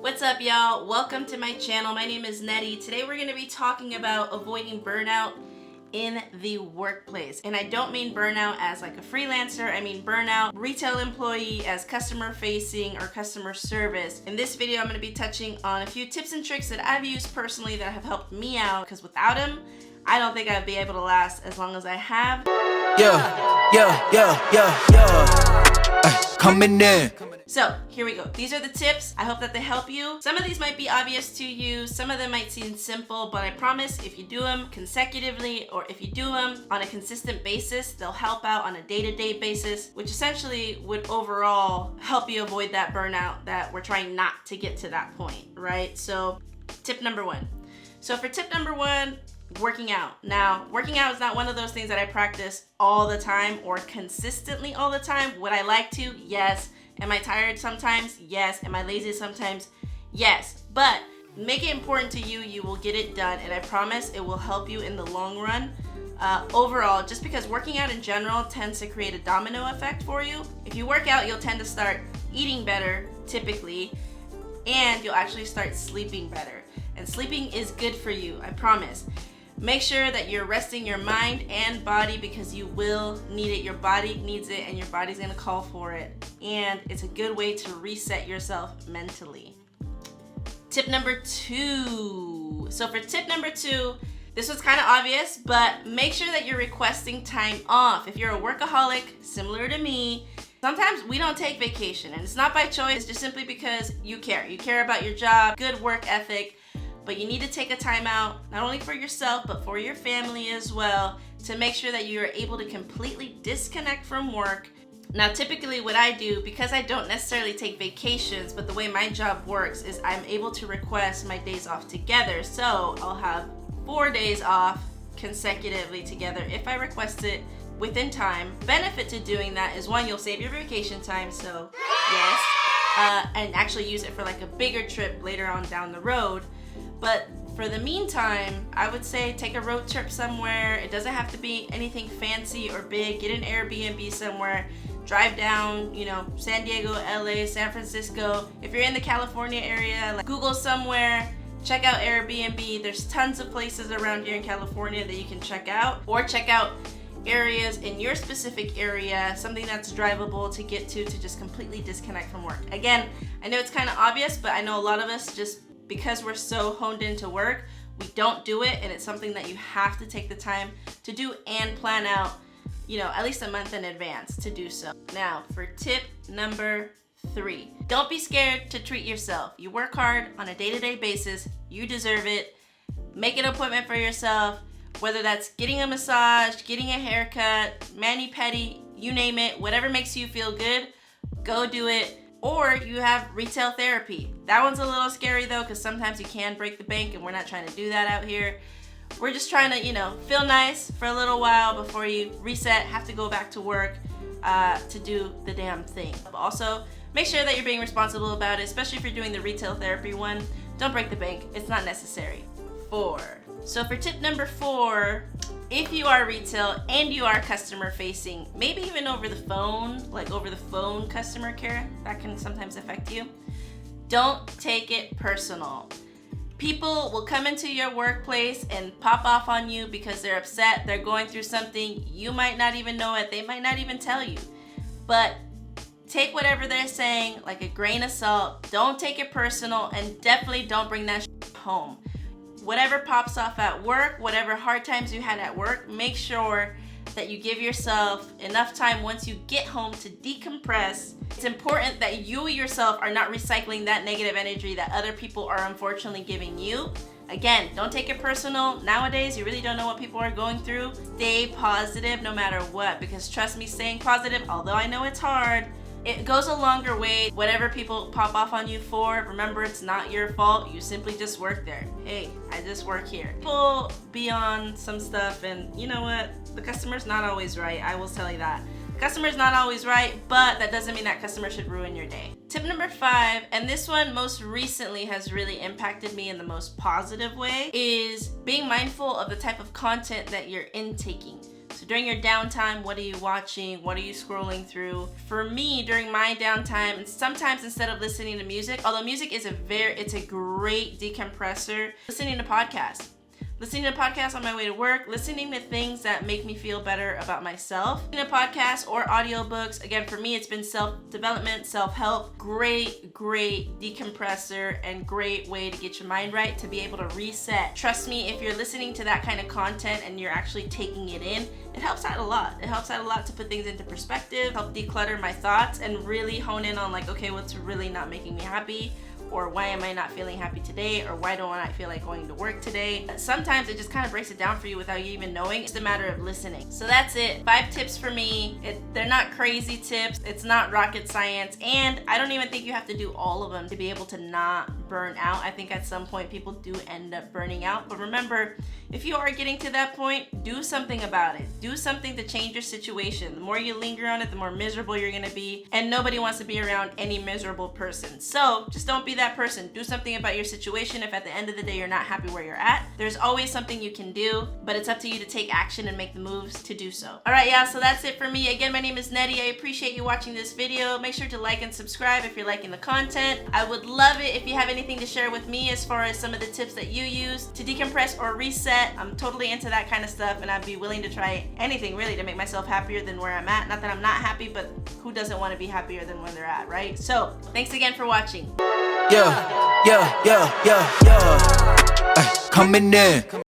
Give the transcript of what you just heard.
What's up, y'all? Welcome to my channel. My name is Nettie. Today we're going to be talking about avoiding burnout in the workplace. And I don't mean burnout as like a freelancer. I mean burnout retail employee as customer facing or customer service. In this video, I'm going to be touching on a few tips and tricks that I've used personally that have helped me out, because without them, I don't think I'd be able to last as long as I have. Coming in. So here we go. These are the tips. I hope that they help you. Some of these might be obvious to you. Some of them might seem simple, but I promise if you do them consecutively or if you do them on a consistent basis, they'll help out on a day-to-day basis, which essentially would overall help you avoid that burnout that we're trying not to get to that point, right? So tip number one. So for tip number one, working out. Now, working out is not one of those things that I practice all the time or consistently all the time. Would I like to? Yes. Am I tired sometimes? Yes. Am I lazy sometimes? Yes. But make it important to you. You will get it done, and I promise it will help you in the long run. Overall, just because working out in general tends to create a domino effect for you. If you work out, you'll tend to start eating better, typically, and you'll actually start sleeping better. And sleeping is good for you, I promise. Make sure that you're resting your mind and body, because you will need it. Your body needs it, and your body's gonna call for it. And it's a good way to reset yourself mentally. Tip number two. So for tip number two, this was kind of obvious, but make sure that you're requesting time off. If you're a workaholic, similar to me, sometimes we don't take vacation, and it's not by choice, it's just simply because you care. You care about your job, good work ethic, but you need to take a time out, not only for yourself, but for your family as well, to make sure that you are able to completely disconnect from work. Now, typically what I do, because I don't necessarily take vacations, but the way my job works is I'm able to request my days off together. So I'll have 4 days off consecutively together if I request it within time. Benefit to doing that is, one, you'll save your vacation time, so yes, and actually use it for like a bigger trip later on down the road. But for the meantime, I would say take a road trip somewhere. It doesn't have to be anything fancy or big. Get an Airbnb somewhere. Drive down, San Diego, LA, San Francisco. If you're in the California area, like Google somewhere, check out Airbnb. There's tons of places around here in California that you can check out, or check out areas in your specific area, something that's drivable to get to just completely disconnect from work. Again, I know it's kind of obvious, but I know a lot of us, just because we're so honed into work, we don't do it, and it's something that you have to take the time to do and plan out, at least a month in advance to do so. Now, for tip number three, don't be scared to treat yourself. You work hard on a day-to-day basis. You deserve it. Make an appointment for yourself, whether that's getting a massage, getting a haircut, mani-pedi, you name it, whatever makes you feel good, go do it. Or you have retail therapy. That one's a little scary though, because sometimes you can break the bank, and we're not trying to do that out here. We're just trying to, feel nice for a little while before you reset, have to go back to work to do the damn thing. But also, make sure that you're being responsible about it, especially if you're doing the retail therapy one. Don't break the bank. It's not necessary. 4. So for tip number 4, if you are retail and you are customer facing, maybe even over the phone, like over the phone customer care, that can sometimes affect you. Don't take it personal. People will come into your workplace and pop off on you because they're upset, they're going through something. You might not even know it, they might not even tell you. But take whatever they're saying like a grain of salt. Don't take it personal, and definitely don't bring that home. Whatever pops off at work, whatever hard times you had at work, make sure that you give yourself enough time once you get home to decompress. It's important that you yourself are not recycling that negative energy that other people are unfortunately giving you. Again, don't take it personal. Nowadays, you really don't know what people are going through. Stay positive no matter what, because trust me, staying positive, although I know it's hard, it goes a longer way. Whatever people pop off on you for, remember, it's not your fault. You simply just work there. Hey, I just work here. People be on some stuff, and you know what? The customer's not always right. I will tell you that. Customer's not always right, but that doesn't mean that customer should ruin your day. Tip number 5, and this one most recently has really impacted me in the most positive way, is being mindful of the type of content that you're intaking. So So during your downtime, what are you watching? What are you scrolling through? For me, during my downtime, and sometimes instead of listening to music, although music is it's a great decompressor, listening to podcasts. Listening to podcasts on my way to work, listening to things that make me feel better about myself. Listening to podcasts or audiobooks, again, for me, it's been self-development, self-help. Great decompressor and great way to get your mind right, to be able to reset. Trust me, if you're listening to that kind of content and you're actually taking it in, it helps out a lot. It helps out a lot to put things into perspective, help declutter my thoughts, and really hone in on like, okay, what's really not making me happy? Or why am I not feeling happy today? Or why don't I feel like going to work today? Sometimes it just kind of breaks it down for you without you even knowing. It's a matter of listening. So that's it. 5 tips for me. They're not crazy tips. It's not rocket science. And I don't even think you have to do all of them to be able to not burn out. I think at some point people do end up burning out. But remember, if you are getting to that point, do something about it. Do something to change your situation. The more you linger on it, the more miserable you're gonna be. And nobody wants to be around any miserable person. So just don't be that person. Do something about your situation. If at the end of the day you're not happy where you're at, there's always something you can do, but it's up to you to take action and make the moves to do so. All right, yeah, so that's it for me. Again, my name is Nettie. I appreciate you watching this video. Make sure to like and subscribe if you're liking the content. I would love it if you have anything to share with me as far as some of the tips that you use to decompress or reset. I'm totally into that kind of stuff, and I'd be willing to try anything really to make myself happier than where I'm at. Not that I'm not happy, but who doesn't want to be happier than where they're at, right? So thanks again for watching. Coming in.